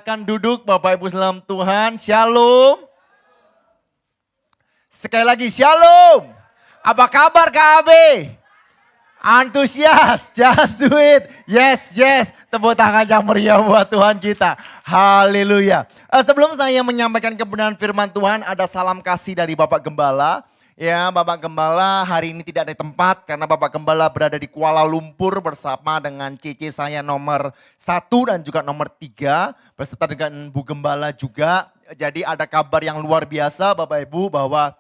silakan duduk Bapak Ibu dalam Tuhan. Shalom. Sekali lagi shalom. Apa kabar KB? Antusias, just do it. Yes, yes. Tepuk tangan yang meriah buat Tuhan kita. Haleluya. Sebelum saya menyampaikan kebenaran firman Tuhan, ada salam kasih dari Bapak Gembala. Ya, Bapak Gembala hari ini tidak ada tempat karena Bapak Gembala berada di Kuala Lumpur bersama dengan CC saya nomor 1 dan juga nomor 3 beserta dengan Bu Gembala juga. Jadi ada kabar yang luar biasa Bapak Ibu bahwa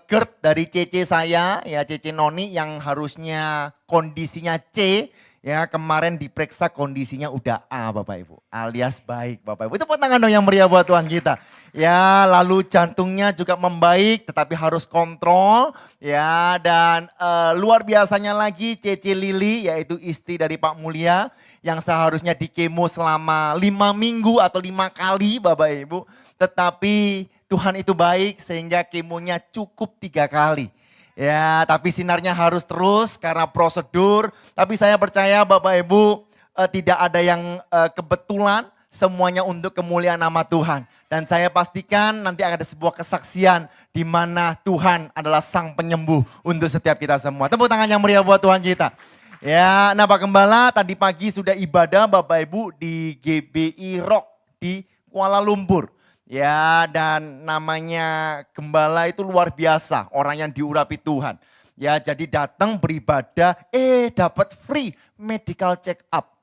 Gert dari CC saya, ya CC Noni yang harusnya kondisinya C, ya kemarin diperiksa kondisinya udah A Bapak Ibu, alias baik Bapak Ibu. Itu tangan dong yang meriah buat Tuhan kita. Ya lalu jantungnya juga membaik tetapi harus kontrol ya dan luar biasanya lagi CC Lili yaitu istri dari Pak Mulia yang seharusnya di kemo selama 5 minggu atau 5 kali Bapak Ibu. Tetapi Tuhan itu baik sehingga kemonya cukup 3 kali. Ya tapi sinarnya harus terus karena prosedur. Tapi saya percaya Bapak Ibu tidak ada yang kebetulan, semuanya untuk kemuliaan nama Tuhan. Dan saya pastikan nanti akan ada sebuah kesaksian di mana Tuhan adalah sang penyembuh untuk setiap kita semua. Tepuk tangan yang meriah buat Tuhan kita. Ya, nah Pak Gembala tadi pagi sudah ibadah Bapak Ibu di GBI Rock di Kuala Lumpur. Ya, dan namanya Gembala itu luar biasa, orang yang diurapi Tuhan. Ya, jadi datang beribadah, dapat free medical check up.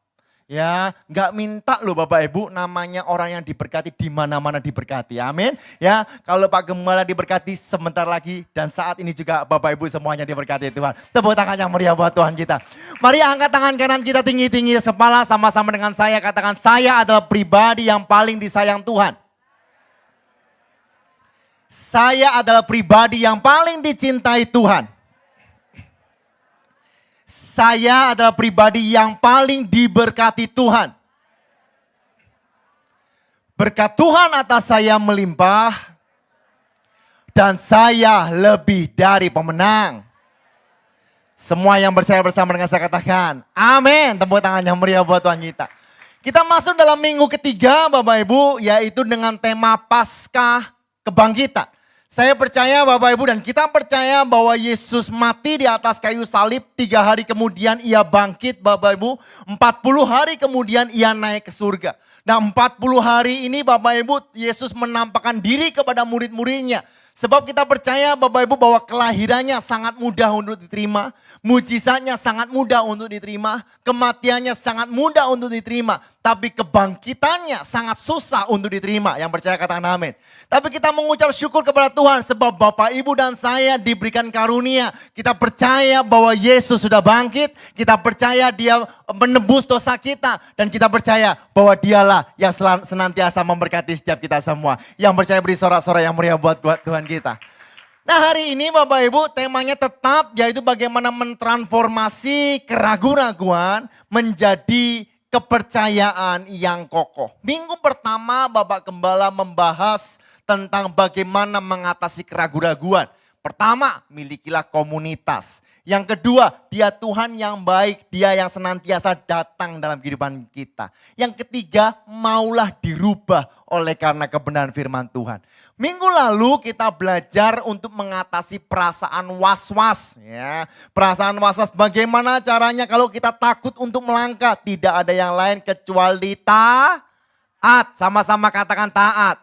Ya, nggak minta loh Bapak Ibu, namanya orang yang diberkati di mana-mana diberkati. Amin. Ya, kalau Pak Gembala diberkati sebentar lagi dan saat ini juga Bapak Ibu semuanya diberkati Tuhan. Tepuk tangan yang meriah buat Tuhan kita. Mari angkat tangan kanan kita tinggi-tinggi kepala sama-sama dengan saya katakan saya adalah pribadi yang paling disayang Tuhan. Saya adalah pribadi yang paling dicintai Tuhan. Saya adalah pribadi yang paling diberkati Tuhan. Berkat Tuhan atas saya melimpah. Dan saya lebih dari pemenang. Semua yang percaya bersama dengan saya katakan, amin. Tepuk tangan yang meriah buat Tuhan kita. Kita masuk dalam minggu ketiga Bapak Ibu, yaitu dengan tema Paskah Kebangkitan. Saya percaya Bapak Ibu dan kita percaya bahwa Yesus mati di atas kayu salib, 3 hari kemudian ia bangkit Bapak Ibu, 40 hari kemudian ia naik ke surga. Nah 40 hari ini Bapak Ibu Yesus menampakkan diri kepada murid-muridnya. Sebab kita percaya Bapak Ibu bahwa kelahirannya sangat mudah untuk diterima. Mujizatnya sangat mudah untuk diterima. Kematiannya sangat mudah untuk diterima. Tapi kebangkitannya sangat susah untuk diterima. Yang percaya katakan amin. Tapi kita mengucap syukur kepada Tuhan. Sebab Bapak Ibu dan saya diberikan karunia. Kita percaya bahwa Yesus sudah bangkit. Kita percaya dia menebus dosa kita. Dan kita percaya bahwa dialah yang senantiasa memberkati setiap kita semua. Yang percaya beri sorak-sorai yang meriah buat Tuhan kita. Nah hari ini Bapak Ibu temanya tetap yaitu bagaimana mentransformasi keraguan-raguan menjadi kepercayaan yang kokoh. Minggu pertama Bapak Gembala membahas tentang bagaimana mengatasi keraguan-raguan. Pertama, milikilah komunitas. Yang kedua, dia Tuhan yang baik, dia yang senantiasa datang dalam kehidupan kita. Yang ketiga, maulah dirubah oleh karena kebenaran firman Tuhan. Minggu lalu kita belajar untuk mengatasi perasaan was-was. Ya. Perasaan was-was bagaimana caranya kalau kita takut untuk melangkah. Tidak ada yang lain kecuali taat. Sama-sama katakan taat.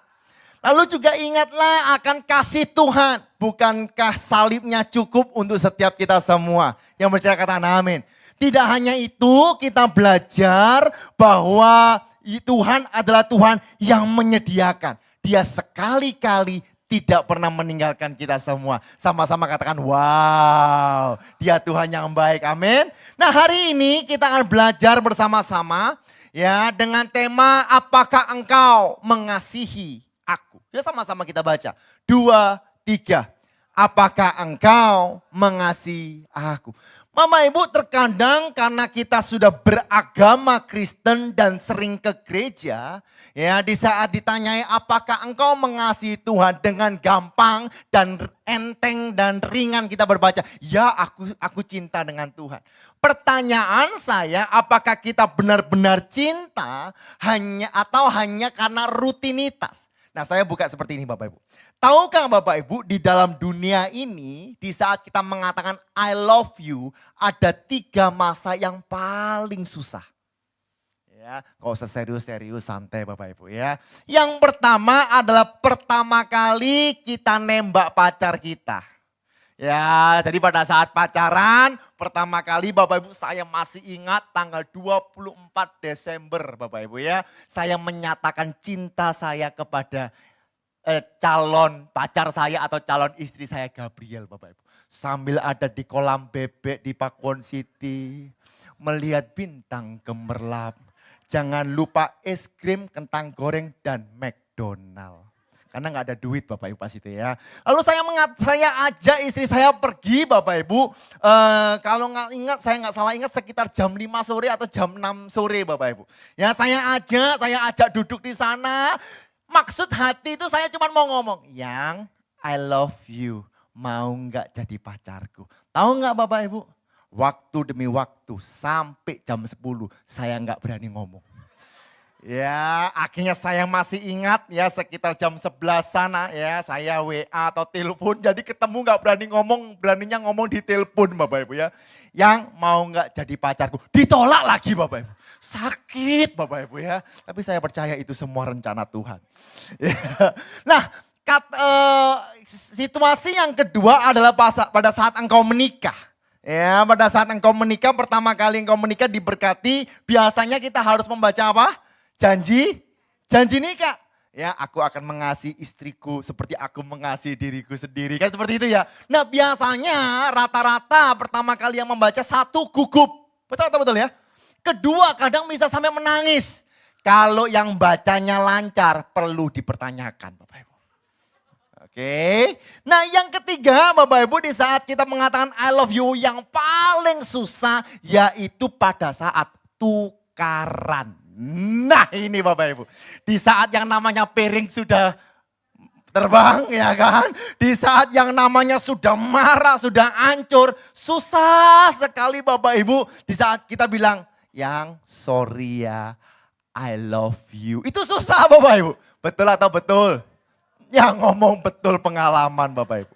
Lalu juga ingatlah akan kasih Tuhan. Bukankah salibnya cukup untuk setiap kita semua? Yang percaya katakan amin. Tidak hanya itu kita belajar bahwa Tuhan adalah Tuhan yang menyediakan. Dia sekali-kali tidak pernah meninggalkan kita semua. Sama-sama katakan wow. Dia Tuhan yang baik amin. Nah hari ini kita akan belajar bersama-sama. Ya dengan tema apakah engkau mengasihi aku. Ya sama-sama kita baca. 2, 3. apakah engkau mengasihi aku? Mama Ibu, terkadang karena kita sudah beragama Kristen dan sering ke gereja, ya di saat ditanyai apakah engkau mengasihi Tuhan, dengan gampang dan enteng dan ringan kita berbaca, ya aku cinta dengan Tuhan. Pertanyaan saya, apakah kita benar-benar cinta hanya karena rutinitas? Nah, saya buka seperti ini Bapak Ibu. Tahukah Bapak Ibu, di dalam dunia ini, di saat kita mengatakan I love you, ada 3 masa yang paling susah. Ya, gak usah serius-serius, santai Bapak Ibu ya. Yang pertama adalah pertama kali kita nembak pacar kita. Ya, jadi pada saat pacaran, pertama kali Bapak Ibu, saya masih ingat tanggal 24 Desember Bapak Ibu ya. Saya menyatakan cinta saya kepada calon pacar saya atau calon istri saya, Gabriel Bapak Ibu. Sambil ada di kolam bebek di Pakuwon City, melihat bintang gemerlap. Jangan lupa es krim, kentang goreng, dan McDonald. Karena nggak ada duit Bapak Ibu pas itu ya. Lalu saya ajak istri saya pergi Bapak Ibu. Kalau nggak ingat, saya nggak salah ingat sekitar jam 5 sore atau jam 6 sore Bapak Ibu. Ya saya ajak duduk di sana. Maksud hati itu saya cuma mau ngomong, Yang, I love you, mau nggak jadi pacarku? Tahu nggak Bapak Ibu? Waktu demi waktu sampai jam 10 saya nggak berani ngomong. Ya akhirnya saya masih ingat ya sekitar jam 11 sana ya saya WA atau telepon. Jadi ketemu nggak berani ngomong, beraninya ngomong di telepon Bapak Ibu ya. Yang mau nggak jadi pacarku? Ditolak lagi Bapak Ibu. Sakit Bapak Ibu ya. Tapi saya percaya itu semua rencana Tuhan. Nah situasi yang kedua adalah pada saat engkau menikah. Ya pada saat engkau menikah, pertama kali engkau menikah diberkati, biasanya kita harus membaca apa? Janji nikah. Ya, aku akan mengasihi istriku seperti aku mengasihi diriku sendiri. Kan seperti itu ya. Nah biasanya rata-rata pertama kali yang membaca 1 gugup. Betul atau betul ya? Kedua kadang bisa sampai menangis. Kalau yang bacanya lancar perlu dipertanyakan Bapak Ibu. Oke. Nah yang ketiga Bapak Ibu, di saat kita mengatakan I love you, yang paling susah yaitu pada saat tukaran. Nah ini Bapak Ibu, di saat yang namanya piring sudah terbang ya kan. Di saat yang namanya sudah marah, sudah hancur, susah sekali Bapak Ibu. Di saat kita bilang, Yang sorry ya, I love you. Itu susah Bapak Ibu, betul atau betul? Yang ngomong betul pengalaman Bapak Ibu.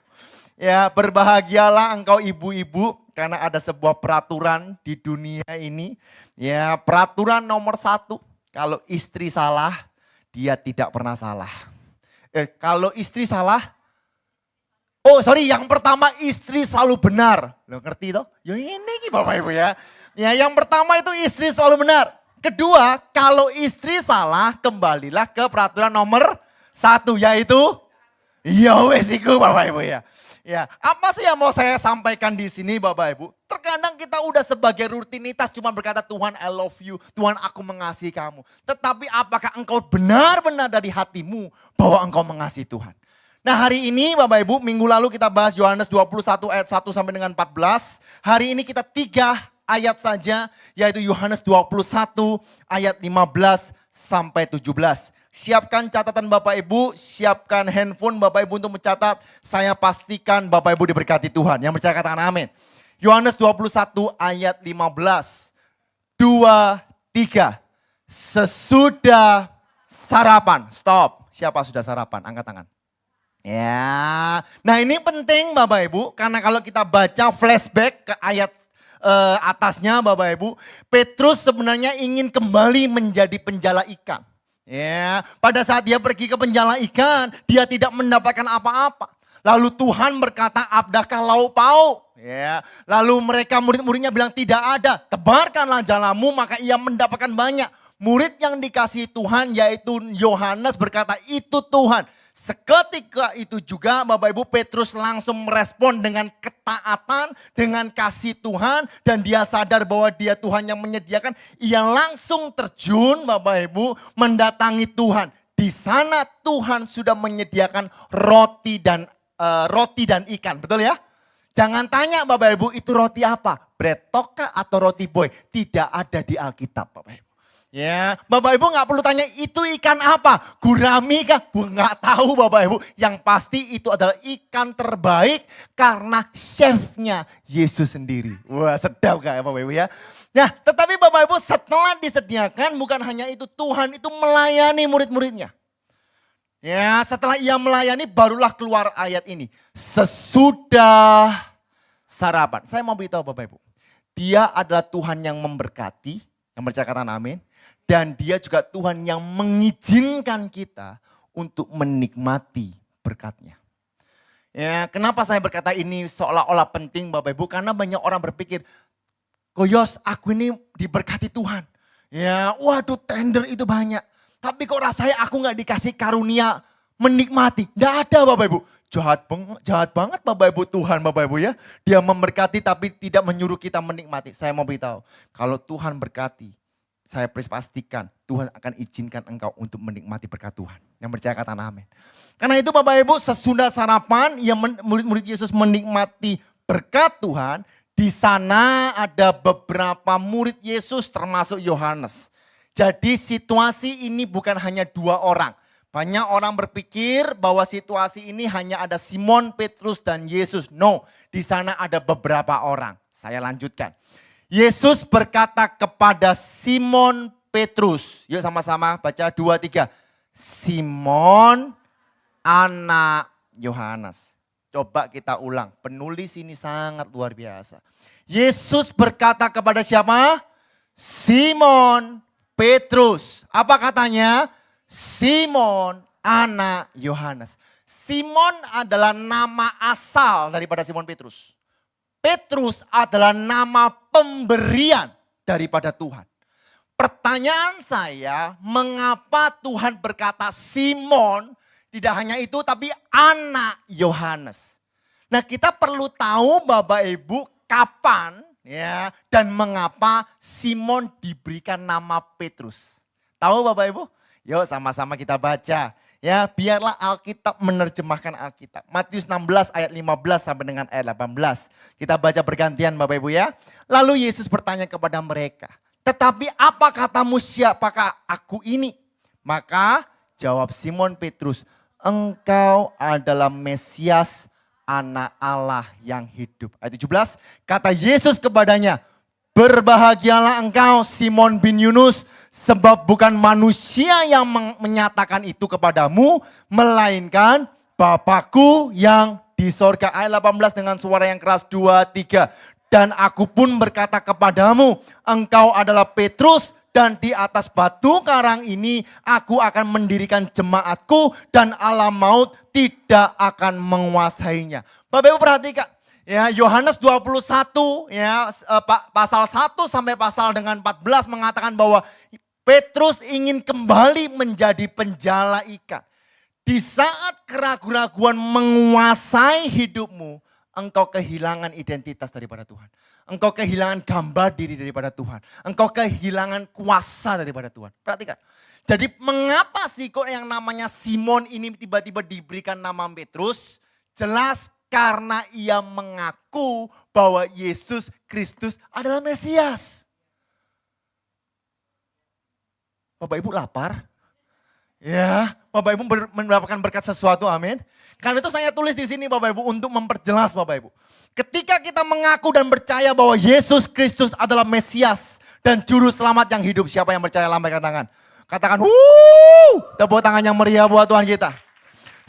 Ya berbahagialah engkau ibu-ibu karena ada sebuah peraturan di dunia ini. Ya peraturan nomor 1, kalau istri salah dia tidak pernah salah. Kalau istri salah, yang pertama istri selalu benar. Lo ngerti toh? Ya ini Bapak Ibu ya. Ya yang pertama itu istri selalu benar. Kedua, kalau istri salah kembalilah ke peraturan nomor 1 yaitu ya wes iku Bapak Ibu ya. Ya, apa sih yang mau saya sampaikan di sini Bapak Ibu? Terkadang kita udah sebagai rutinitas cuma berkata Tuhan I love you, Tuhan aku mengasihi kamu. Tetapi apakah engkau benar-benar dari hatimu bahwa engkau mengasihi Tuhan? Nah hari ini Bapak Ibu, minggu lalu kita bahas Yohanes 21 ayat 1 sampai dengan 14. Hari ini kita 3 ayat saja, yaitu Yohanes 21 ayat 15 sampai 17. Siapkan catatan Bapak Ibu, siapkan handphone Bapak Ibu untuk mencatat. Saya pastikan Bapak Ibu diberkati Tuhan. Yang percaya katakan amin. Yohanes 21 ayat 15. 2, 3. Sesudah sarapan. Stop. Siapa sudah sarapan? Angkat tangan. Ya. Nah ini penting Bapak Ibu. Karena kalau kita baca flashback ke ayat atasnya Bapak Ibu. Petrus sebenarnya ingin kembali menjadi penjala ikan. Ya, pada saat dia pergi ke penjala ikan, dia tidak mendapatkan apa-apa. Lalu Tuhan berkata, adakah lauk pauk? Ya, lalu mereka murid-muridnya bilang tidak ada. Tebarkanlah jalamu, maka ia mendapatkan banyak. Murid yang dikasihi Tuhan yaitu Yohanes berkata, itu Tuhan. Seketika itu juga Bapak Ibu, Petrus langsung merespon dengan ketaatan, dengan kasih Tuhan. Dan dia sadar bahwa dia Tuhan yang menyediakan. Ia langsung terjun Bapak Ibu mendatangi Tuhan. Di sana Tuhan sudah menyediakan roti dan roti dan ikan, betul ya? Jangan tanya Bapak Ibu itu roti apa? Bread talk kah atau roti boy? Tidak ada di Alkitab Bapak Ibu. Ya, Bapak Ibu nggak perlu tanya itu ikan apa? Gurami kah? Nggak tahu Bapak Ibu. Yang pasti itu adalah ikan terbaik karena chefnya Yesus sendiri. Wah sedap gak ya Bapak Ibu ya? Nah tetapi Bapak Ibu setelah disediakan bukan hanya itu, Tuhan itu melayani murid-muridnya. Ya setelah ia melayani barulah keluar ayat ini. Sesudah sarapan. Saya mau beritahu Bapak Ibu. Dia adalah Tuhan yang memberkati. Yang percaya katakan amin. Dan dia juga Tuhan yang mengizinkan kita untuk menikmati berkatnya. Ya, kenapa saya berkata ini seolah-olah penting Bapak Ibu? Karena banyak orang berpikir, Koyos aku ini diberkati Tuhan. Ya, waduh tender itu banyak. Tapi kok rasanya aku gak dikasih karunia menikmati. Tidak ada Bapak Ibu. Jahat banget Bapak Ibu Tuhan Bapak Ibu ya. Dia memberkati tapi tidak menyuruh kita menikmati. Saya mau beritahu, kalau Tuhan berkati, saya pastikan Tuhan akan izinkan engkau untuk menikmati berkat Tuhan. Yang percaya katakan amin. Karena itu Bapak Ibu sesudah sarapan yang murid-murid Yesus menikmati berkat Tuhan. Di sana ada beberapa murid Yesus termasuk Yohanes. Jadi situasi ini bukan hanya 2 orang. Banyak orang berpikir bahwa situasi ini hanya ada Simon, Petrus dan Yesus. No, di sana ada beberapa orang. Saya lanjutkan. Yesus berkata kepada Simon Petrus. Yuk sama-sama baca 2, 3. Simon anak Yohanes. Coba kita ulang. Penulis ini sangat luar biasa. Yesus berkata kepada siapa? Simon Petrus. Apa katanya? Simon anak Yohanes. Simon adalah nama asal daripada Simon Petrus. Petrus adalah nama pemberian daripada Tuhan. Pertanyaan saya, mengapa Tuhan berkata Simon, tidak hanya itu tapi anak Yohanes. Nah kita perlu tahu Bapak Ibu kapan ya dan mengapa Simon diberikan nama Petrus. Tahu Bapak Ibu? Yuk sama-sama kita baca. Ya, biarlah Alkitab menerjemahkan Alkitab. Matius 16 ayat 15 sampai dengan ayat 18. Kita baca bergantian Bapak Ibu ya. Lalu Yesus bertanya kepada mereka, tetapi apa katamu siapakah aku ini? Maka jawab Simon Petrus, engkau adalah Mesias, anak Allah yang hidup. Ayat 17, kata Yesus kepadanya, berbahagialah engkau Simon bin Yunus, sebab bukan manusia yang menyatakan itu kepadamu, melainkan Bapakku yang di sorga. Ayat 18 dengan suara yang keras, 2, 3. Dan aku pun berkata kepadamu, engkau adalah Petrus, dan di atas batu karang ini aku akan mendirikan jemaatku, dan alam maut tidak akan menguasainya. Bapak Ibu perhatikan. Ya, Yohanes 21 ya pasal 1 sampai pasal dengan 14 mengatakan bahwa Petrus ingin kembali menjadi penjala ikan. Di saat keraguan-raguan menguasai hidupmu, engkau kehilangan identitas daripada Tuhan. Engkau kehilangan gambar diri daripada Tuhan. Engkau kehilangan kuasa daripada Tuhan. Perhatikan. Jadi mengapa sih kok yang namanya Simon ini tiba-tiba diberikan nama Petrus? Jelas karena ia mengaku bahwa Yesus Kristus adalah Mesias. Bapak Ibu lapar? Ya, Bapak Ibu mendapatkan berkat sesuatu, amin. Karena itu saya tulis di sini Bapak Ibu untuk memperjelas Bapak Ibu. Ketika kita mengaku dan percaya bahwa Yesus Kristus adalah Mesias dan Juru Selamat yang hidup. Siapa yang percaya lambaikan tangan? Katakan, tepuk tangan yang meriah buat Tuhan kita.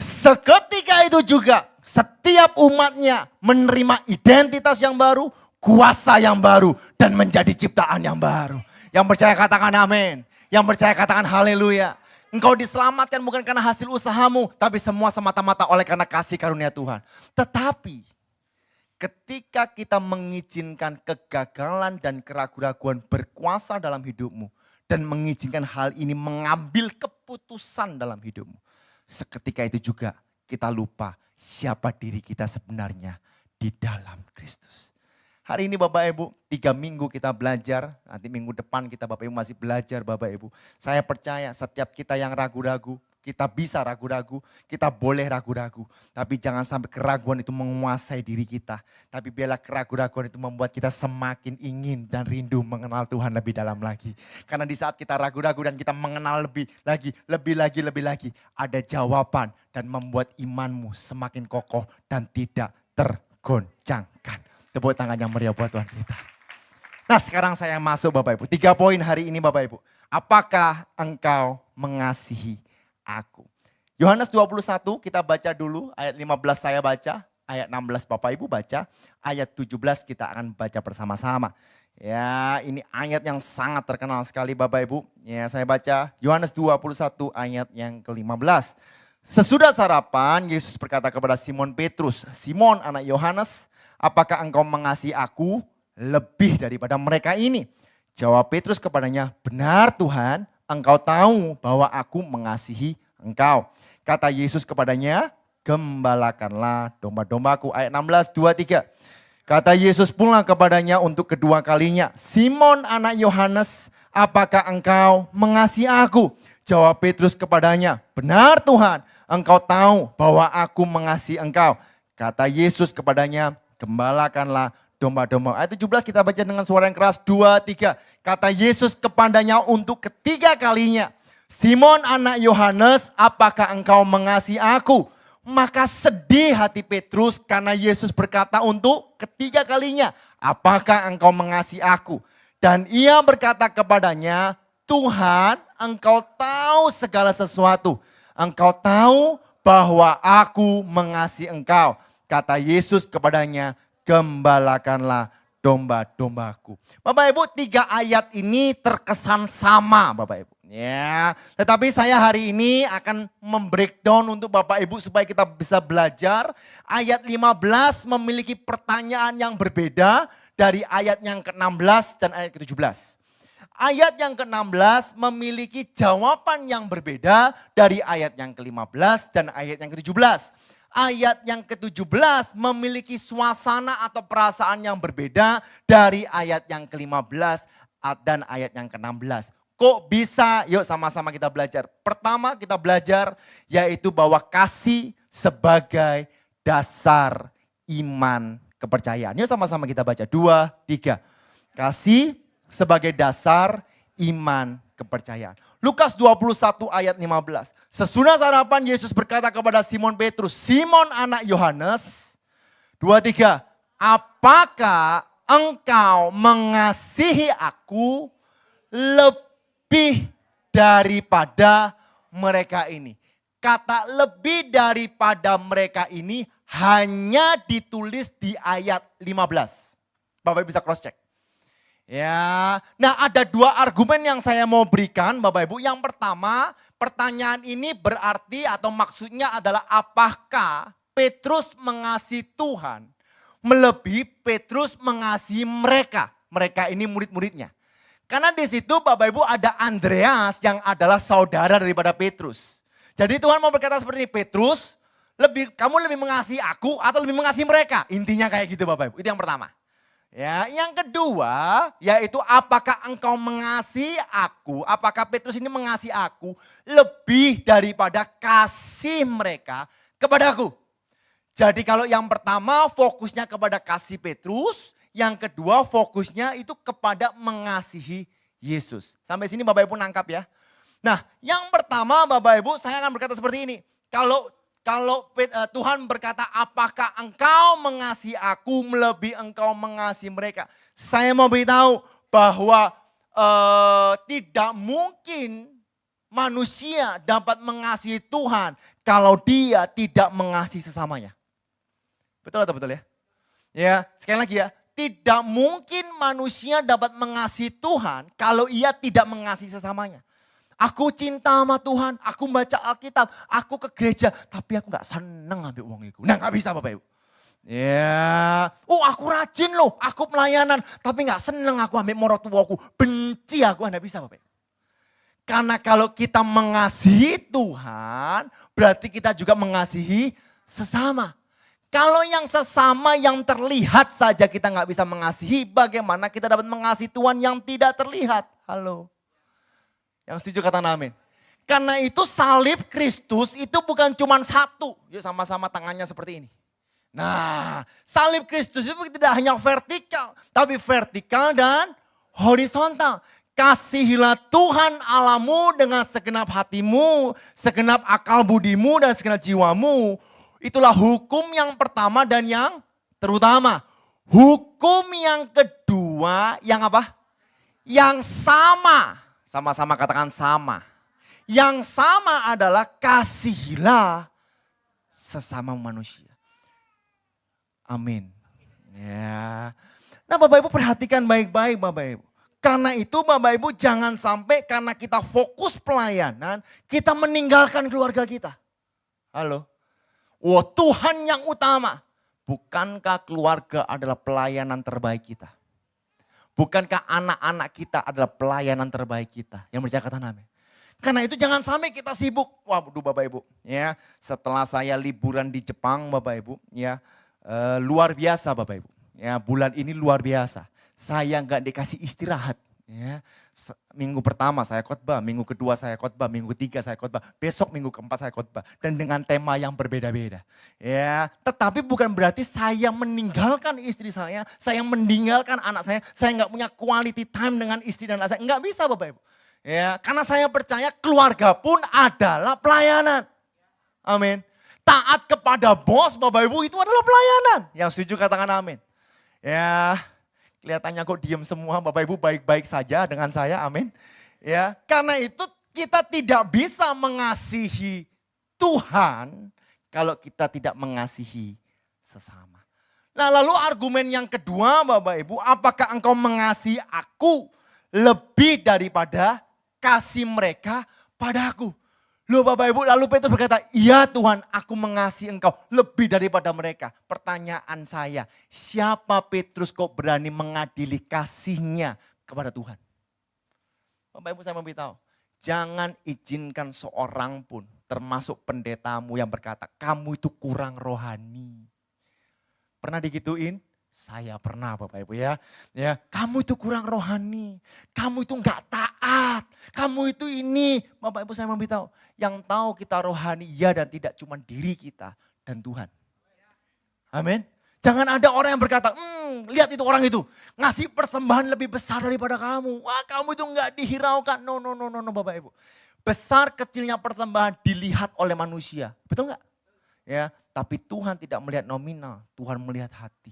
Seketika itu juga setiap umatnya menerima identitas yang baru, kuasa yang baru, dan menjadi ciptaan yang baru. Yang percaya katakan amin. Yang percaya katakan haleluya. Engkau diselamatkan bukan karena hasil usahamu, tapi semua semata-mata oleh karena kasih karunia Tuhan. Tetapi ketika kita mengizinkan kegagalan dan keraguan-raguan berkuasa dalam hidupmu, dan mengizinkan hal ini mengambil keputusan dalam hidupmu, seketika itu juga kita lupa siapa diri kita sebenarnya di dalam Kristus. Hari ini Bapak Ibu, 3 minggu kita belajar, nanti minggu depan kita Bapak Ibu masih belajar Bapak Ibu. Saya percaya setiap kita yang ragu-ragu, Kita bisa ragu-ragu, kita boleh ragu-ragu. Tapi jangan sampai keraguan itu menguasai diri kita. Tapi biarlah keraguan itu membuat kita semakin ingin dan rindu mengenal Tuhan lebih dalam lagi. Karena di saat kita ragu-ragu dan kita mengenal lebih lagi, ada jawaban dan membuat imanmu semakin kokoh dan tidak tergoncangkan. Tepuk tangan yang meriah buat Tuhan kita. Nah sekarang saya masuk Bapak Ibu. 3 poin hari ini Bapak Ibu. Apakah engkau mengasihi aku? Yohanes 21 kita baca dulu, ayat 15 saya baca, ayat 16 Bapak Ibu baca, ayat 17 kita akan baca bersama-sama. Ya, ini ayat yang sangat terkenal sekali Bapak Ibu. Ya, saya baca Yohanes 21 ayat yang ke-15. Sesudah sarapan, Yesus berkata kepada Simon Petrus, "Simon anak Yohanes, apakah engkau mengasihi aku lebih daripada mereka ini?" Jawab Petrus kepadanya, "Benar Tuhan, engkau tahu bahwa aku mengasihi engkau." Kata Yesus kepadanya, "Gembalakanlah domba-dombaku." Ayat 16, 2, 3. Kata Yesus pula kepadanya untuk kedua kalinya, "Simon anak Yohanes, apakah engkau mengasihi aku?" Jawab Petrus kepadanya, "Benar Tuhan, engkau tahu bahwa aku mengasihi engkau." Kata Yesus kepadanya, "Gembalakanlah domba-domba." Ayat 17 kita baca dengan suara yang keras, 2, 3. Kata Yesus kepadanya untuk ketiga kalinya, "Simon anak Yohanes, apakah engkau mengasihi aku?" Maka sedih hati Petrus karena Yesus berkata untuk ketiga kalinya, "Apakah engkau mengasihi aku?" Dan ia berkata kepadanya, "Tuhan, engkau tahu segala sesuatu. Engkau tahu bahwa aku mengasihi engkau." Kata Yesus kepadanya, "Gembalakanlah domba-dombaku." Bapak Ibu, 3 ayat ini terkesan sama Bapak Ibu. Ya, tetapi saya hari ini akan membreakdown untuk Bapak Ibu supaya kita bisa belajar. Ayat 15 memiliki pertanyaan yang berbeda dari ayat yang ke-16 dan ayat ke-17. Ayat yang ke-16 memiliki jawaban yang berbeda dari ayat yang ke-15 dan ayat yang ke-17. Ayat yang ke-17 memiliki suasana atau perasaan yang berbeda dari ayat yang ke-15 dan ayat yang ke-16. Kok bisa? Yuk sama-sama kita belajar. Pertama kita belajar yaitu bahwa kasih sebagai dasar iman kepercayaan. Yuk sama-sama kita baca. 2, 3. Kasih sebagai dasar iman kepercayaan. Lukas 21 ayat 15. Sesudah sarapan Yesus berkata kepada Simon Petrus, "Simon anak Yohanes." 2, 3. "Apakah engkau mengasihi aku lebih daripada mereka ini?" Kata "lebih daripada mereka" ini hanya ditulis di ayat 15. Bapak bisa cross check. Ya, nah ada 2 argumen yang saya mau berikan Bapak Ibu. Yang pertama, pertanyaan ini berarti atau maksudnya adalah apakah Petrus mengasihi Tuhan melebihi Petrus mengasihi mereka. Mereka ini murid-muridnya. Karena di situ Bapak Ibu ada Andreas yang adalah saudara daripada Petrus. Jadi Tuhan mau berkata seperti ini, "Petrus, kamu lebih mengasihi aku atau lebih mengasihi mereka?" Intinya kayak gitu Bapak Ibu. Itu yang pertama. Ya, yang kedua yaitu apakah engkau mengasihi aku, apakah Petrus ini mengasihi aku lebih daripada kasih mereka kepadaku. Jadi kalau yang pertama fokusnya kepada kasih Petrus, yang kedua fokusnya itu kepada mengasihi Yesus. Sampai sini Bapak Ibu nangkap ya. Nah yang pertama Bapak Ibu saya akan berkata seperti ini. Kalau Tuhan berkata, "Apakah engkau mengasihi aku melebihi engkau mengasihi mereka?" Saya mau beritahu bahwa tidak mungkin manusia dapat mengasihi Tuhan kalau dia tidak mengasihi sesamanya. Betul atau betul ya? Ya, sekali lagi ya. Tidak mungkin manusia dapat mengasihi Tuhan kalau ia tidak mengasihi sesamanya. Aku cinta sama Tuhan, aku baca Alkitab, aku ke gereja, tapi aku gak seneng ambil uang itu. Nah gak bisa Bapak Ibu. Ya, aku rajin loh, aku pelayanan, tapi gak seneng aku ambil morotuaku. Benci aku, gak bisa Bapak Ibu. Karena kalau kita mengasihi Tuhan, berarti kita juga mengasihi sesama. Kalau yang sesama yang terlihat saja kita gak bisa mengasihi, bagaimana kita dapat mengasihi Tuhan yang tidak terlihat? Halo. Yang setuju kata amin. Karena itu salib Kristus itu bukan cuma satu. Yuk sama-sama tangannya seperti ini. Nah, salib Kristus itu tidak hanya vertikal, tapi vertikal dan horizontal. Kasihilah Tuhan Allahmu dengan segenap hatimu, segenap akal budimu dan segenap jiwamu. Itulah hukum yang pertama dan yang terutama. Hukum yang kedua yang apa? Yang sama. Sama-sama katakan sama. Yang sama adalah kasihilah sesama manusia. Amin. Ya. Nah Bapak Ibu perhatikan baik-baik Bapak Ibu. Karena itu Bapak Ibu jangan sampai karena kita fokus pelayanan, kita meninggalkan keluarga kita. Halo. Wah Tuhan yang utama. Bukankah keluarga adalah pelayanan terbaik kita? Bukankah anak-anak kita adalah pelayanan terbaik kita? Yang percaya kata amin. Karena itu jangan sampai kita sibuk. Waduh Bapak Ibu, ya. Setelah saya liburan di Jepang Bapak Ibu, ya. Luar biasa Bapak Ibu. Ya, bulan ini luar biasa. Saya nggak dikasih istirahat, ya. Minggu pertama saya khotbah, minggu kedua saya khotbah, minggu ketiga saya khotbah, besok minggu keempat saya khotbah dan dengan tema yang berbeda-beda. Ya, tetapi bukan berarti saya meninggalkan istri saya meninggalkan anak saya nggak punya quality time dengan istri dan anak saya, nggak bisa Bapak Ibu. Ya, karena saya percaya keluarga pun adalah pelayanan. Amin. Taat kepada bos Bapak Ibu itu adalah pelayanan. Yang setuju katakan amin. Ya, kelihatannya kok diem semua Bapak Ibu baik-baik saja dengan saya, amin. Ya, karena itu kita tidak bisa mengasihi Tuhan kalau kita tidak mengasihi sesama. Nah lalu argumen yang kedua Bapak Ibu, apakah engkau mengasihi aku lebih daripada kasih mereka padaku? Loh Bapak Ibu, lalu Petrus berkata, iya Tuhan aku mengasihi engkau lebih daripada mereka. Pertanyaan saya, siapa Petrus kok berani mengadili kasihnya kepada Tuhan? Bapak Ibu saya memberitahu, jangan izinkan seorang pun termasuk pendetamu yang berkata, kamu itu kurang rohani. Pernah digituin? Saya pernah Bapak Ibu ya. Ya, kamu itu kurang rohani. Kamu itu enggak taat. Kamu itu ini. Bapak Ibu saya memberitahu. Yang tahu kita rohani ya dan tidak cuma diri kita dan Tuhan. Amin. Jangan ada orang yang berkata, lihat itu orang itu. Ngasih persembahan lebih besar daripada kamu. Wah kamu itu enggak dihiraukan. No Bapak Ibu. Besar kecilnya persembahan dilihat oleh manusia. Betul enggak? Ya, tapi Tuhan tidak melihat nominal. Tuhan melihat hati.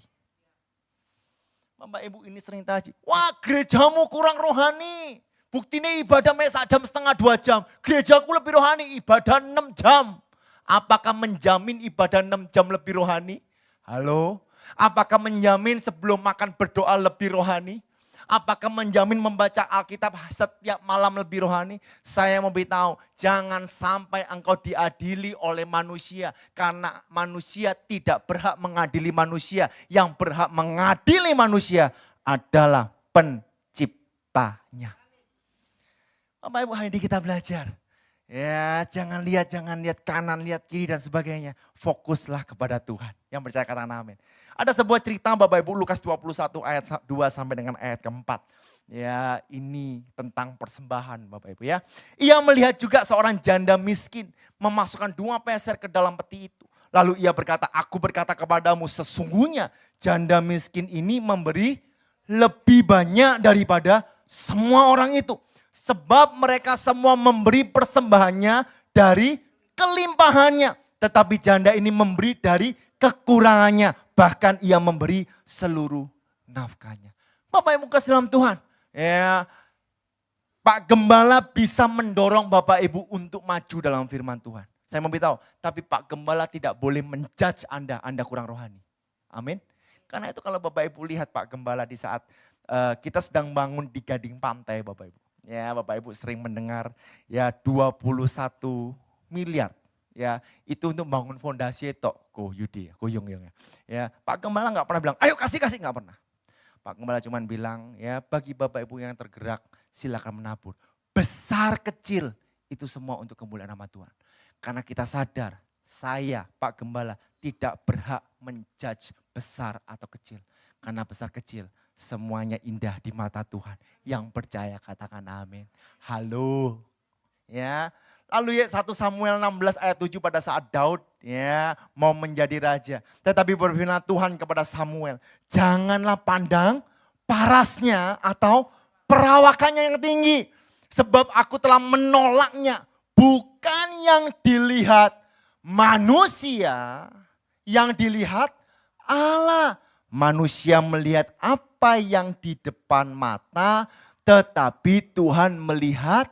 Bapak Ibu ini sering tanya, wah gerejamu kurang rohani. Buktinya ibadah sak jam setengah 2 jam. Gerejaku lebih rohani, ibadah 6 jam. Apakah menjamin ibadah 6 jam lebih rohani? Halo? Apakah menjamin sebelum makan berdoa lebih rohani? Apakah menjamin membaca Alkitab setiap malam lebih rohani? Saya mau beritahu, jangan sampai engkau diadili oleh manusia. Karena manusia tidak berhak mengadili manusia. Yang berhak mengadili manusia adalah penciptanya. Bapak Ibu hari ini kita belajar. Ya jangan lihat kanan, lihat kiri dan sebagainya. Fokuslah kepada Tuhan. Yang percaya katakan amin. Ada sebuah cerita Bapak Ibu Lukas 21 ayat 2 sampai dengan ayat keempat. Ya ini tentang persembahan Bapak Ibu ya. Ia melihat juga seorang janda miskin memasukkan 2 peser ke dalam peti itu. Lalu ia berkata, aku berkata kepadamu sesungguhnya janda miskin ini memberi lebih banyak daripada semua orang itu. Sebab mereka semua memberi persembahannya dari kelimpahannya. Tetapi janda ini memberi dari kekurangannya. Bahkan ia memberi seluruh nafkahnya. Bapak Ibu kasih dalam Tuhan. Ya, Pak Gembala bisa mendorong Bapak Ibu untuk maju dalam firman Tuhan. Saya memberitahu, tapi Pak Gembala tidak boleh menjudge Anda kurang rohani. Amin. Karena itu kalau Bapak Ibu lihat Pak Gembala di saat kita sedang bangun di Gading Pantai Bapak Ibu. Ya Bapak Ibu sering mendengar ya 21 miliar. Ya itu untuk bangun fondasi itu. Ko Yudi, ko Yung ya. Ya Pak Gembala nggak pernah bilang, ayo kasih nggak pernah. Pak Gembala cuma bilang ya bagi Bapak Ibu yang tergerak silakan menabur. Besar kecil itu semua untuk kemuliaan nama Tuhan. Karena kita sadar saya Pak Gembala tidak berhak menjudge besar atau kecil. Karena besar kecil semuanya indah di mata Tuhan. Yang percaya katakan amin. Halo. Ya. Lalu ya 1 Samuel 16 ayat 7 pada saat Daud ya mau menjadi raja. Tetapi berfirman Tuhan kepada Samuel, janganlah pandang parasnya atau perawakannya yang tinggi. Sebab aku telah menolaknya. Bukan yang dilihat manusia, yang dilihat Allah. Manusia melihat apa yang di depan mata, tetapi Tuhan melihat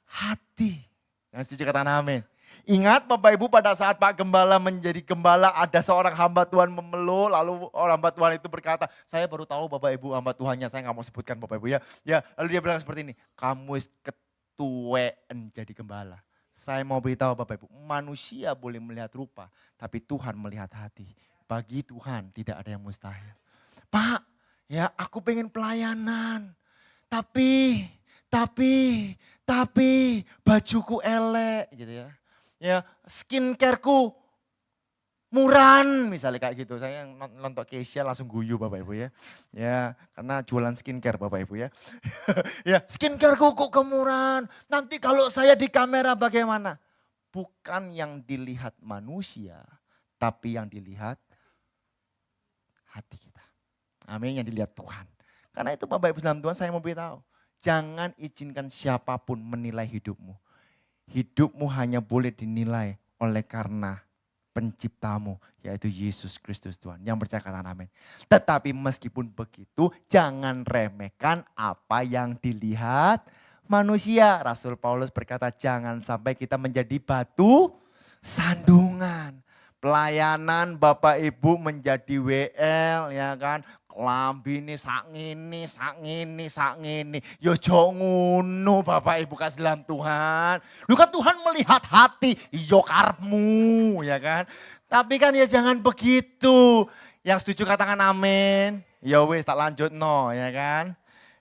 hati. Yang setuju katakan amin. Ingat Bapak Ibu pada saat Pak Gembala menjadi gembala ada seorang hamba Tuhan memeluk, lalu orang hamba Tuhan itu berkata, saya baru tahu Bapak Ibu hamba Tuhannya, saya nggak mau sebutkan Bapak Ibu ya. Ya, lalu dia bilang seperti ini, kamu ketuaan jadi gembala. Saya mau beritahu Bapak Ibu, manusia boleh melihat rupa, tapi Tuhan melihat hati. Bagi Tuhan tidak ada yang mustahil. Pak, ya aku pengen pelayanan, tapi bajuku elek gitu ya. Ya, skincareku murahan misalnya kayak gitu. Saya nonton Keisha langsung guyu Bapak Ibu ya. Ya, karena jualan skincare Bapak Ibu ya. Ya, skincareku kok kemurahan. Nanti kalau saya di kamera bagaimana? Bukan yang dilihat manusia, tapi yang dilihat hati kita. Amin, yang dilihat Tuhan. Karena itu Bapak Ibu dalam Tuhan saya mau beritahu. Jangan izinkan siapapun menilai hidupmu. Hidupmu hanya boleh dinilai oleh karena penciptamu, yaitu Yesus Kristus Tuhan. Yang percaya katakan amin. Tetapi meskipun begitu, jangan remehkan apa yang dilihat manusia. Rasul Paulus berkata, jangan sampai kita menjadi batu sandungan. Pelayanan Bapak Ibu menjadi WL ya kan. Kelambi ini sak ngini. Yo jo ngono Bapak Ibu kasih dalam Tuhan. Lu kan Tuhan melihat hati, yo karepmu ya kan. Tapi kan ya jangan begitu. Yang setuju katakan amin. Ya wis tak lanjut no ya kan.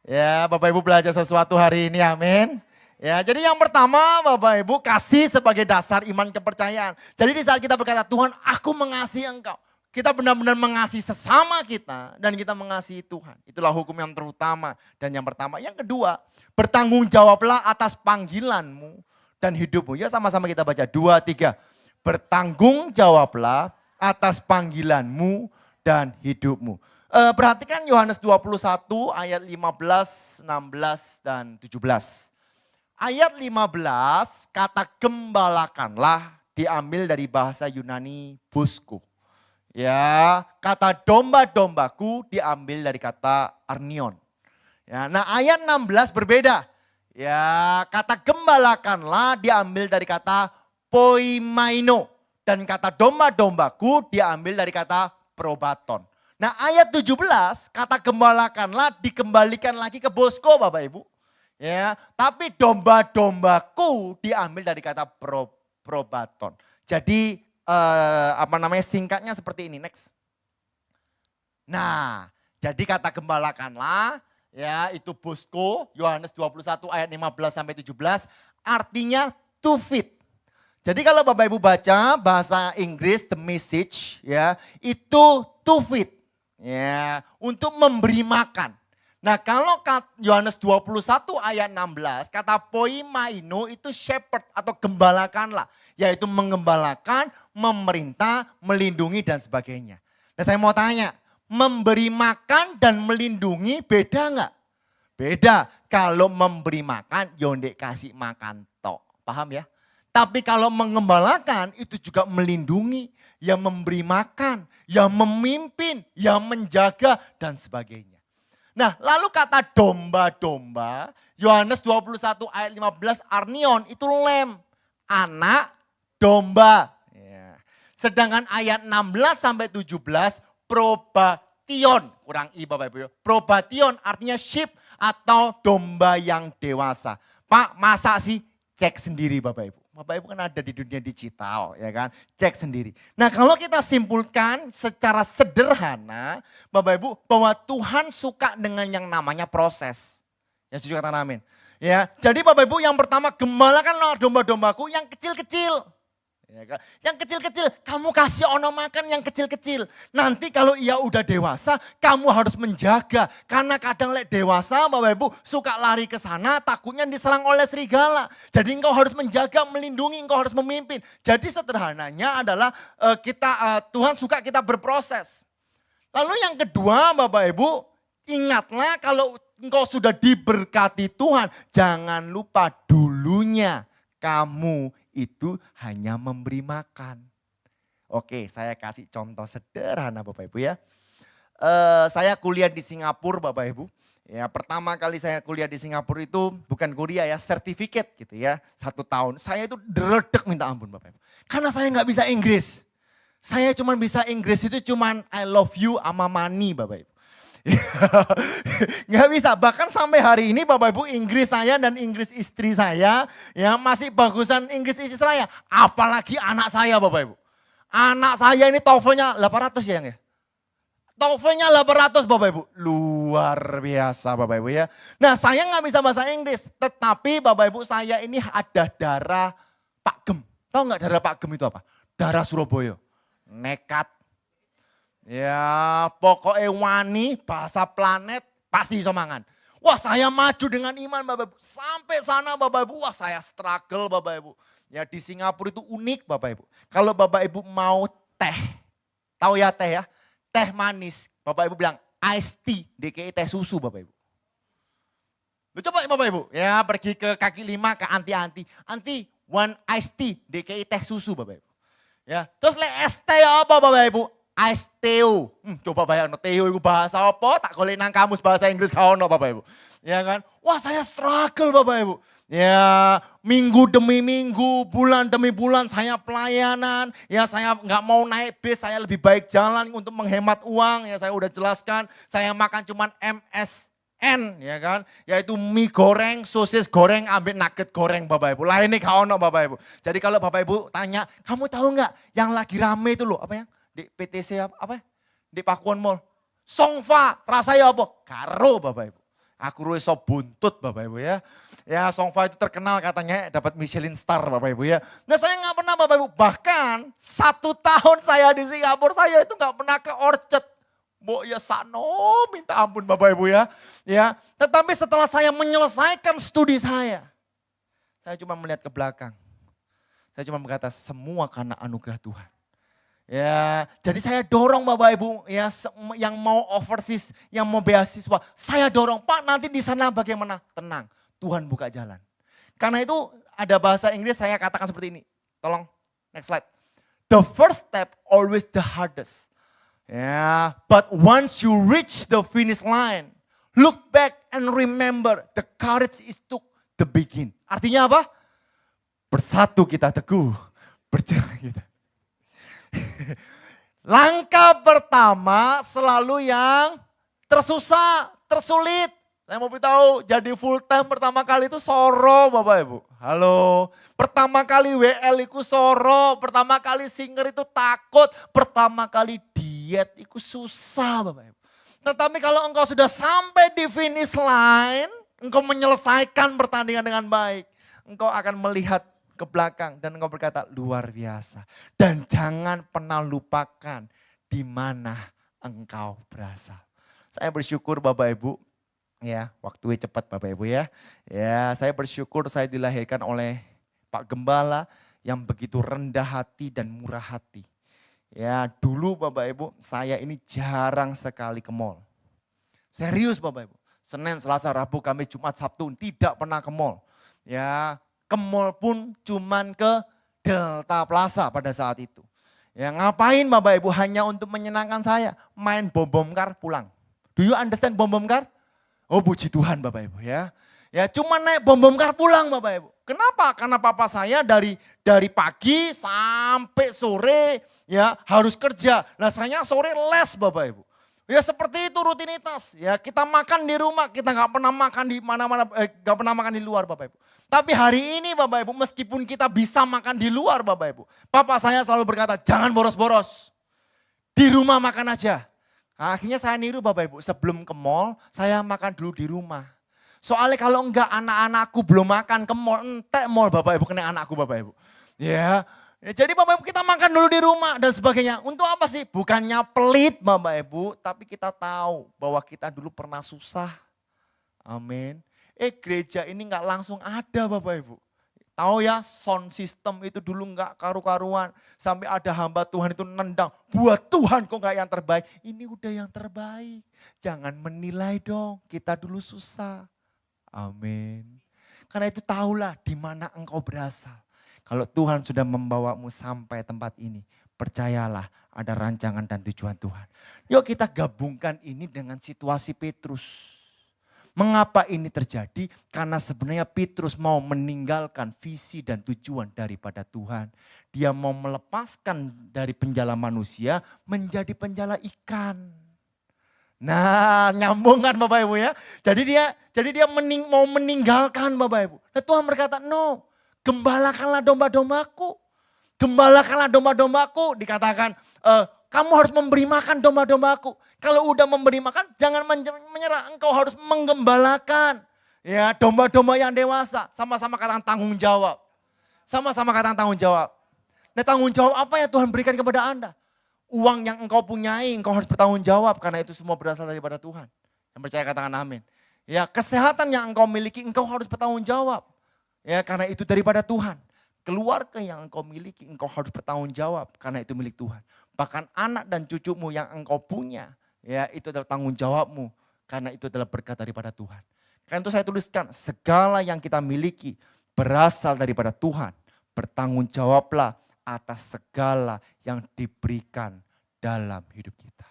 Ya Bapak Ibu belajar sesuatu hari ini amin. Ya, jadi yang pertama Bapak Ibu kasih sebagai dasar iman kepercayaan. Jadi di saat kita berkata Tuhan aku mengasihi engkau. Kita benar-benar mengasihi sesama kita dan kita mengasihi Tuhan. Itulah hukum yang terutama dan yang pertama. Yang kedua bertanggung jawablah atas panggilanmu dan hidupmu. Ya sama-sama kita baca 2, 3. Bertanggung jawablah atas panggilanmu dan hidupmu. Perhatikan Yohanes 21 ayat 15, 16 dan 17. Ayat 15 kata gembalakanlah diambil dari bahasa Yunani busko. Ya, kata domba-dombaku diambil dari kata arnion. Ya, nah ayat 16 berbeda. Ya, kata gembalakanlah diambil dari kata poimaino. Dan kata domba-dombaku diambil dari kata probaton. Nah ayat 17 kata gembalakanlah dikembalikan lagi ke bosko Bapak Ibu. Ya, tapi domba-dombaku diambil dari kata probaton. Jadi singkatnya seperti ini. Next. Nah, jadi kata gembalakanlah ya itu bosko Yohanes 21 ayat 15 sampai 17 artinya to feed. Jadi kalau Bapak Ibu baca bahasa Inggris the message ya itu to feed. Ya, untuk memberi makan. Nah kalau Yohanes 21 ayat 16 kata poimaino itu shepherd atau gembalakanlah. Yaitu mengembalakan, memerintah, melindungi dan sebagainya. Nah saya mau tanya, memberi makan dan melindungi beda enggak? Beda, kalau memberi makan yondek kasih makan tok, paham ya? Tapi kalau mengembalakan itu juga melindungi, yang memberi makan, yang memimpin, yang menjaga dan sebagainya. Nah lalu kata domba-domba, Yohanes 21 ayat 15 arnion itu lem, anak domba. Ya. Sedangkan ayat 16 sampai 17 probation, kurang i Bapak Ibu. Probation artinya sheep atau domba yang dewasa. Pak masa sih? Cek sendiri Bapak Ibu. Bapak Ibu kan ada di dunia digital ya kan, cek sendiri. Nah kalau kita simpulkan secara sederhana Bapak Ibu bahwa Tuhan suka dengan yang namanya proses. Ya setuju katakan amin. Ya, jadi Bapak Ibu yang pertama gembalakanlah domba-dombaku yang kecil-kecil. Ya kan? Yang kecil-kecil, kamu kasih ono makan yang kecil-kecil. Nanti kalau ia udah dewasa, kamu harus menjaga. Karena kadang dewasa, Bapak Ibu, suka lari ke sana, takutnya diserang oleh serigala. Jadi engkau harus menjaga, melindungi, engkau harus memimpin. Jadi sederhananya adalah Tuhan suka kita berproses. Lalu yang kedua, Bapak Ibu, ingatlah kalau engkau sudah diberkati Tuhan, jangan lupa dulunya kamu itu hanya memberi makan. Oke, saya kasih contoh sederhana Bapak Ibu ya. Saya kuliah di Singapura Bapak Ibu. Ya, pertama kali saya kuliah di Singapura itu bukan kuliah ya, sertifikat gitu ya. 1 tahun. Saya itu deredek minta ampun Bapak Ibu. Karena saya nggak bisa Inggris. Saya cuma bisa Inggris itu cuman I love you sama money Bapak Ibu. Nggak bisa, bahkan sampai hari ini Bapak Ibu Inggris saya dan Inggris istri saya ya masih bagusan Inggris istri saya. Apalagi anak saya Bapak Ibu. Anak saya ini TOEFL-nya 800 ya yang ya. TOEFL-nya 800 Bapak Ibu. Luar biasa Bapak Ibu ya. Nah saya nggak bisa bahasa Inggris, tetapi Bapak Ibu saya ini ada darah Pak Gem. Tahu nggak darah Pak Gem itu apa? Darah Surabaya. Nekat. Ya pokoknya wani, bahasa planet, pasti iso mangan. Wah saya maju dengan iman Bapak Ibu. Sampai sana Bapak Ibu, wah saya struggle Bapak Ibu. Ya di Singapura itu unik Bapak Ibu. Kalau Bapak Ibu mau teh, tahu ya teh ya, teh manis. Bapak Ibu bilang iced tea, DKI teh susu Bapak Ibu. Lu coba Bapak Ibu, ya pergi ke kaki 5 ke anti-anti. Anti, one iced tea, DKI teh susu Bapak Ibu. Ya, terus ST apa Bapak Ibu? Ice teo. Coba bayangno teo itu bahasa apa? Tak golek nang kamus bahasa Inggris kau ono Bapak Ibu. Ya kan? Wah saya struggle Bapak Ibu. Ya minggu demi minggu, bulan demi bulan saya pelayanan. Ya saya nggak mau naik bis, saya lebih baik jalan untuk menghemat uang. Ya saya udah jelaskan, saya makan cuman MSN ya kan. Yaitu mie goreng, sosis goreng, ambil nugget goreng Bapak Ibu. Lainnya kau ono Bapak Ibu. Jadi kalau Bapak Ibu tanya, kamu tahu nggak yang lagi rame itu loh apa ya? Di PTC apa? Di Pakuan Mall. Songfa, rasanya apa? Karo Bapak Ibu. Aku iso buntut Bapak Ibu ya. Ya Songfa itu terkenal katanya dapat Michelin star Bapak Ibu ya. Nah saya nggak pernah Bapak Ibu. Bahkan 1 tahun saya di Singapura saya itu nggak pernah ke Orchard. Mbok ya sano minta ampun Bapak Ibu ya. Ya, tetapi setelah saya menyelesaikan studi saya cuma melihat ke belakang. Saya cuma berkata semua karena anugerah Tuhan. Ya, jadi saya dorong Bapak Ibu ya yang mau overseas, yang mau beasiswa, saya dorong, Pak nanti di sana bagaimana? Tenang, Tuhan buka jalan. Karena itu ada bahasa Inggris saya katakan seperti ini. Tolong next slide. The first step always the hardest. Ya, but once you reach the finish line, look back and remember the courage is to the begin. Artinya apa? Bersatu kita teguh, berjalan kita. Langkah pertama selalu yang tersusah, tersulit. Saya mau beritahu jadi full time pertama kali itu soro Bapak Ibu. Halo, pertama kali WL itu soro, pertama kali singer itu takut, pertama kali diet itu susah Bapak Ibu. Tetapi kalau engkau sudah sampai di finish line, engkau menyelesaikan pertandingan dengan baik, engkau akan melihat ke belakang dan engkau berkata luar biasa. Dan jangan pernah lupakan di mana engkau berasal. Saya bersyukur Bapak Ibu, ya waktunya cepat Bapak Ibu ya. Ya saya bersyukur saya dilahirkan oleh Pak Gembala yang begitu rendah hati dan murah hati. Ya dulu Bapak Ibu saya ini jarang sekali ke mall. Serius Bapak Ibu. Senin, Selasa, Rabu, Kamis, Jumat, Sabtu tidak pernah ke mall. Ya ke mall pun cuman ke Delta Plaza pada saat itu. Ya ngapain Bapak Ibu hanya untuk menyenangkan saya. Main bom-bom kar pulang. Do you understand bom-bom kar? Oh puji Tuhan Bapak Ibu ya. Ya cuma naik bom-bom kar pulang Bapak Ibu. Kenapa? Karena papa saya dari pagi sampai sore ya harus kerja. Nah saya sore les Bapak Ibu. Ya seperti itu rutinitas. Ya kita makan di rumah, kita nggak pernah makan di mana-mana, nggak pernah makan di luar Bapak Ibu. Tapi hari ini Bapak Ibu, meskipun kita bisa makan di luar Bapak Ibu, papa saya selalu berkata jangan boros-boros, di rumah makan aja. Nah, akhirnya saya niru Bapak Ibu, sebelum ke mall saya makan dulu di rumah. Soalnya kalau enggak anak-anakku belum makan ke mall, entek mall Bapak Ibu kena anakku Bapak Ibu. Ya. Ya, jadi Bapak Ibu kita makan dulu di rumah dan sebagainya. Untuk apa sih? Bukannya pelit Bapak Ibu, tapi kita tahu bahwa kita dulu pernah susah. Amin. Gereja ini nggak langsung ada Bapak Ibu. Tahu ya, sound system itu dulu nggak karu-karuan. Sampai ada hamba Tuhan itu nendang, buat Tuhan kok nggak yang terbaik. Ini udah yang terbaik. Jangan menilai dong, kita dulu susah. Amin. Karena itu tahulah di mana engkau berasal. Kalau Tuhan sudah membawamu sampai tempat ini, percayalah ada rancangan dan tujuan Tuhan. Yuk kita gabungkan ini dengan situasi Petrus. Mengapa ini terjadi? Karena sebenarnya Petrus mau meninggalkan visi dan tujuan daripada Tuhan. Dia mau melepaskan dari penjala manusia menjadi penjala ikan. Nah, nyambung kan Bapak Ibu ya. Jadi dia mau meninggalkan Bapak Ibu. Nah, Tuhan berkata, "No, gembalakanlah domba-dombaku. Gembalakanlah domba-dombaku." Dikatakan, kamu harus memberi makan domba-dombaku. Kalau udah memberi makan, jangan menyerah. Engkau harus menggembalakan. Ya, domba-domba yang dewasa. Sama-sama katakan tanggung jawab. Sama-sama katakan tanggung jawab. Nah, tanggung jawab apa yang Tuhan berikan kepada Anda? Uang yang engkau punyai, engkau harus bertanggung jawab. Karena itu semua berasal daripada Tuhan. Yang percaya katakan amin. Ya, kesehatan yang engkau miliki, engkau harus bertanggung jawab. Ya, karena itu daripada Tuhan. Keluarga yang engkau miliki, engkau harus bertanggung jawab. Karena itu milik Tuhan. Bahkan anak dan cucumu yang engkau punya, ya itu adalah tanggung jawabmu. Karena itu adalah berkat daripada Tuhan. Karena itu saya tuliskan, segala yang kita miliki berasal daripada Tuhan. Bertanggung jawablah atas segala yang diberikan dalam hidup kita.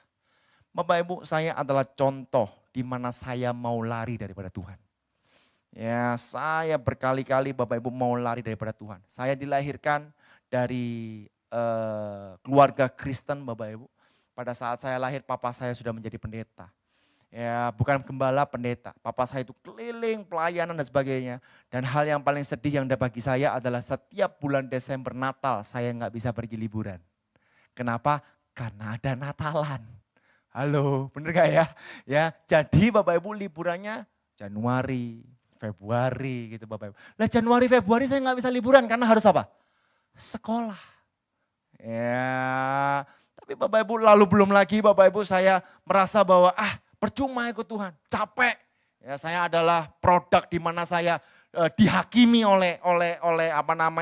Bapak Ibu, saya adalah contoh di mana saya mau lari daripada Tuhan. Ya, saya berkali-kali Bapak Ibu mau lari daripada Tuhan. Saya dilahirkan dari keluarga Kristen Bapak Ibu. Pada saat saya lahir papa saya sudah menjadi pendeta. Ya, bukan gembala, pendeta. Papa saya itu keliling pelayanan dan sebagainya. Dan hal yang paling sedih yang ada bagi saya adalah setiap bulan Desember Natal saya nggak bisa pergi liburan. Kenapa? Karena ada Natalan. Halo, bener gak ya? Ya, jadi Bapak Ibu liburannya Januari, Februari gitu Bapak Ibu. Lah Januari, Februari saya nggak bisa liburan karena harus apa? Sekolah. Ya, tapi Bapak Ibu lalu belum lagi Bapak Ibu saya merasa bahwa percuma ikut Tuhan, capek. Ya, saya adalah produk di mana saya dihakimi oleh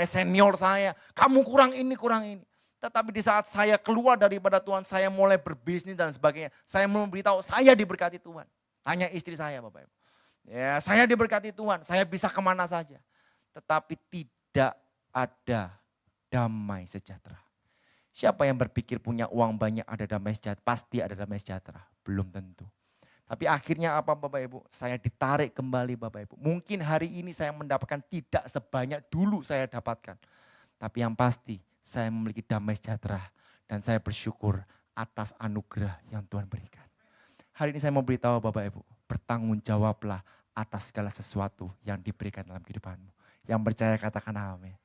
senior saya. Kamu kurang ini, kurang ini. Tetapi di saat saya keluar daripada Tuhan, saya mulai berbisnis dan sebagainya. Saya memberitahu saya diberkati Tuhan. Tanya istri saya Bapak Ibu. Ya, saya diberkati Tuhan, saya bisa kemana saja. Tetapi tidak ada damai sejahtera. Siapa yang berpikir punya uang banyak ada damai sejahtera? Pasti ada damai sejahtera. Belum tentu. Tapi akhirnya apa Bapak Ibu? Saya ditarik kembali Bapak Ibu. Mungkin hari ini saya mendapatkan tidak sebanyak dulu saya dapatkan. Tapi yang pasti saya memiliki damai sejahtera. Dan saya bersyukur atas anugerah yang Tuhan berikan. Hari ini saya mau beritahu Bapak Ibu. Bertanggung jawablah atas segala sesuatu yang diberikan dalam kehidupanmu. Yang percaya katakan amin.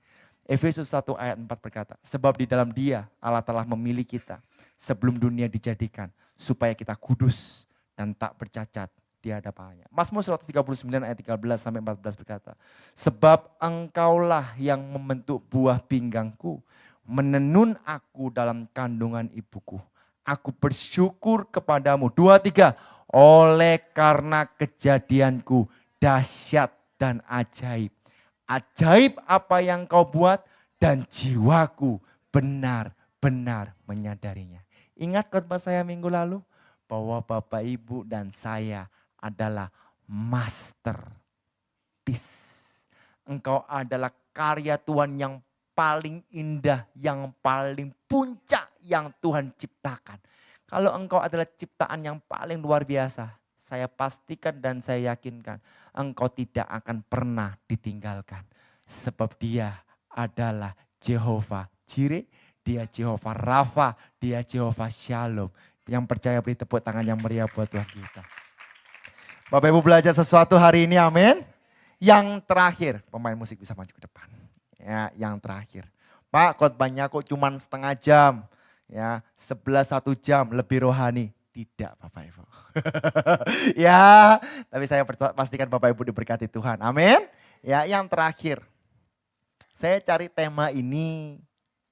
Efesus 1 ayat 4 berkata, sebab di dalam Dia Allah telah memilih kita sebelum dunia dijadikan supaya kita kudus dan tak bercacat di hadapannya. Mazmur 139 ayat 13 sampai 14 berkata, sebab engkaulah yang membentuk buah pinggangku, menenun aku dalam kandungan ibuku. Aku bersyukur kepadamu. 2, 3, oleh karena kejadianku dahsyat dan ajaib. Ajaib apa yang kau buat dan jiwaku benar-benar menyadarinya. Ingat khotbah saya minggu lalu bahwa Bapak Ibu dan saya adalah masterpiece. Engkau adalah karya Tuhan yang paling indah, yang paling puncak yang Tuhan ciptakan. Kalau engkau adalah ciptaan yang paling luar biasa, saya pastikan dan saya yakinkan engkau tidak akan pernah ditinggalkan. Sebab Dia adalah Jehovah Jireh, Dia Jehovah Rafa, Dia Jehovah Shalom. Yang percaya beri tepuk tangan yang meriah buat Tuhan kita. Bapak Ibu belajar sesuatu hari ini, amin. Yang terakhir, pemain musik bisa maju ke depan. Ya, yang terakhir. Pak, khotbahnya kok cuma setengah jam. Ya, 1 jam lebih rohani. Tidak Bapak Ibu. Ya, tapi saya pastikan Bapak Ibu diberkati Tuhan. Amin. Ya, yang terakhir. Saya cari tema ini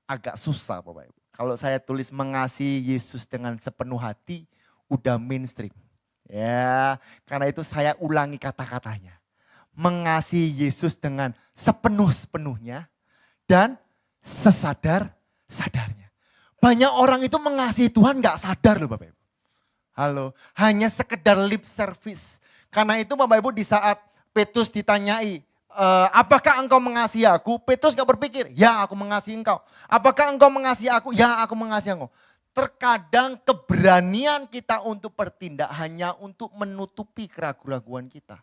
agak susah Bapak Ibu. Kalau saya tulis mengasihi Yesus dengan sepenuh hati, udah mainstream. Ya, karena itu saya ulangi kata-katanya. Mengasihi Yesus dengan sepenuh-sepenuhnya dan sesadar-sadarnya. Banyak orang itu mengasihi Tuhan gak sadar loh Bapak Ibu. Halo, hanya sekedar lip service. Karena itu Bapak Ibu di saat Petrus ditanyai, apakah engkau mengasihi aku? Petrus gak berpikir, ya aku mengasihi engkau. Apakah engkau mengasihi aku? Ya aku mengasihi engkau. Terkadang keberanian kita untuk bertindak hanya untuk menutupi keraguan-keraguan kita.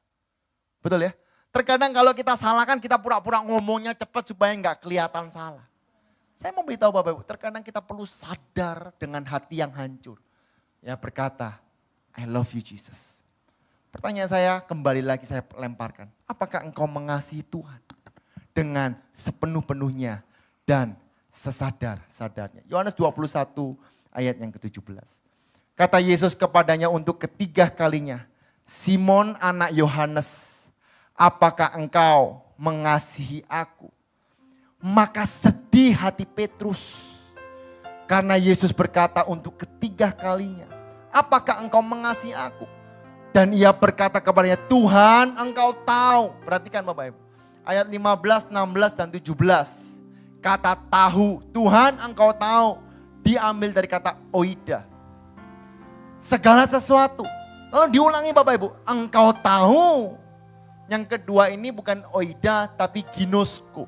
Betul ya? Terkadang kalau kita salah kan kita pura-pura ngomongnya cepat supaya nggak kelihatan salah. Saya mau beritahu Bapak Ibu, terkadang kita perlu sadar dengan hati yang hancur. Ya berkata, I love you Jesus. Pertanyaan saya kembali lagi saya lemparkan. Apakah engkau mengasihi Tuhan dengan sepenuh-penuhnya dan sesadar-sadarnya? Yohanes 21 ayat yang ke-17. Kata Yesus kepadanya untuk ketiga kalinya, Simon anak Yohanes, apakah engkau mengasihi aku? Maka sedih hati Petrus karena Yesus berkata untuk ketiga kalinya, apakah engkau mengasihi aku? Dan ia berkata kepadanya, Tuhan engkau tahu. Perhatikan Bapak Ibu. Ayat 15, 16 dan 17. Kata tahu, Tuhan engkau tahu. Diambil dari kata oida. Segala sesuatu. Lalu diulangi Bapak Ibu. Engkau tahu. Yang kedua ini bukan oida tapi ginosko.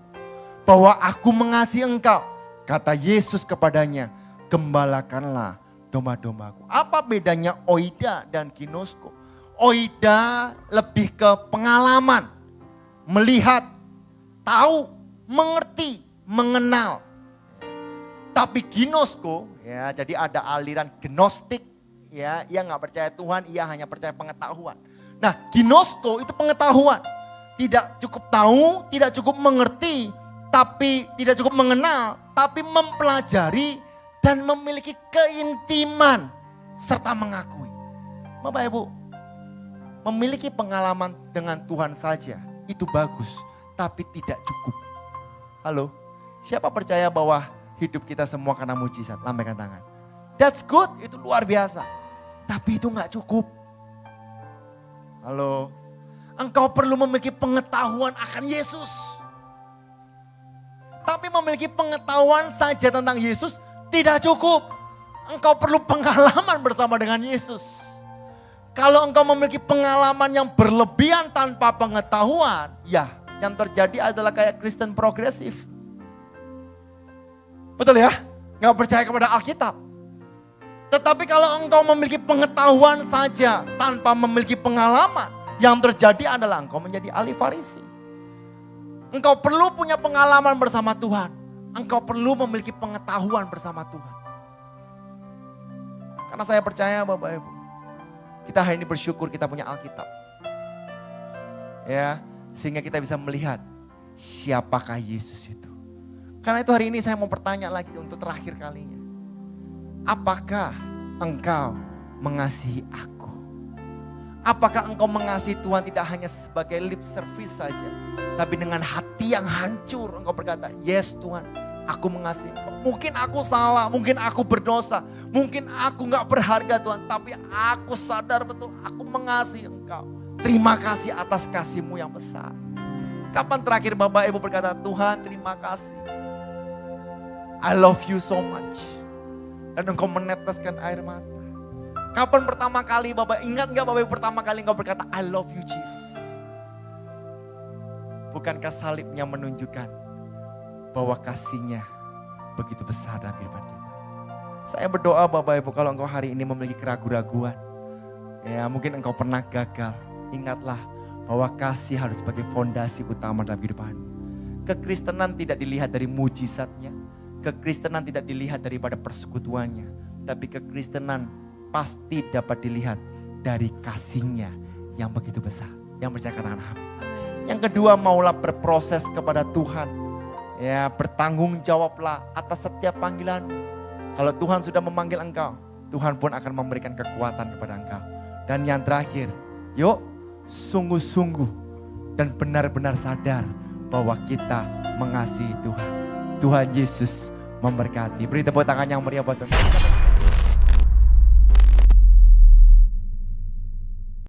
Bahwa aku mengasihi engkau. Kata Yesus kepadanya, gembalakanlah domba-dombaku. Apa bedanya oida dan ginosko? Oida lebih ke pengalaman, melihat, tahu, mengerti, mengenal. Tapi ginosko, ya jadi ada aliran gnostik, ya ia nggak percaya Tuhan, ia hanya percaya pengetahuan. Nah ginosko itu pengetahuan, tidak cukup tahu, tidak cukup mengerti, tapi tidak cukup mengenal, tapi mempelajari dan memiliki keintiman serta mengakui. Bapak Ibu, memiliki pengalaman dengan Tuhan saja itu bagus, tapi tidak cukup. Halo, siapa percaya bahwa hidup kita semua karena mujizat? Lambaikan tangan. That's good, itu luar biasa. Tapi itu gak cukup. Halo, engkau perlu memiliki pengetahuan akan Yesus. Tapi memiliki pengetahuan saja tentang Yesus tidak cukup. Engkau perlu pengalaman bersama dengan Yesus. Kalau engkau memiliki pengalaman yang berlebihan tanpa pengetahuan, ya yang terjadi adalah kayak Kristen progresif. Betul ya? Gak percaya kepada Alkitab. Tetapi kalau engkau memiliki pengetahuan saja tanpa memiliki pengalaman, yang terjadi adalah engkau menjadi ahli Farisi. Engkau perlu punya pengalaman bersama Tuhan. Engkau perlu memiliki pengetahuan bersama Tuhan. Karena saya percaya Bapak Ibu, kita hari ini bersyukur kita punya Alkitab. Ya, sehingga kita bisa melihat siapakah Yesus itu. Karena itu hari ini saya mau bertanya lagi untuk terakhir kalinya. Apakah engkau mengasihi aku? Apakah engkau mengasihi Tuhan tidak hanya sebagai lip service saja. Tapi dengan hati yang hancur engkau berkata, yes Tuhan, aku mengasihi engkau. Mungkin aku salah, mungkin aku berdosa. Mungkin aku gak berharga Tuhan. Tapi aku sadar betul aku mengasihi engkau. Terima kasih atas kasih-Mu yang besar. Kapan terakhir Bapak Ibu berkata, Tuhan terima kasih. I love you so much. Dan engkau meneteskan air mata. Kapan pertama kali Bapak, ingat gak Bapak Ibu pertama kali engkau berkata, I love you Jesus. Bukankah salibnya menunjukkan bahwa kasihnya begitu besar dalam kehidupan kita. Saya berdoa Bapak Ibu kalau engkau hari ini memiliki keraguan-raguan. Ya mungkin engkau pernah gagal. Ingatlah bahwa kasih harus sebagai fondasi utama dalam kehidupanmu. Kekristenan tidak dilihat dari mujizatnya. Kekristenan tidak dilihat daripada persekutuannya. Tapi kekristenan pasti dapat dilihat dari kasihnya yang begitu besar. Yang percaya katakan amin. Yang kedua, maulah berproses kepada Tuhan. Ya, bertanggung jawablah atas setiap panggilan. Kalau Tuhan sudah memanggil engkau, Tuhan pun akan memberikan kekuatan kepada engkau. Dan yang terakhir, yuk sungguh-sungguh dan benar-benar sadar bahwa kita mengasihi Tuhan. Tuhan Yesus memberkati. Beri tepuk tangan yang meriah buat Tuhan.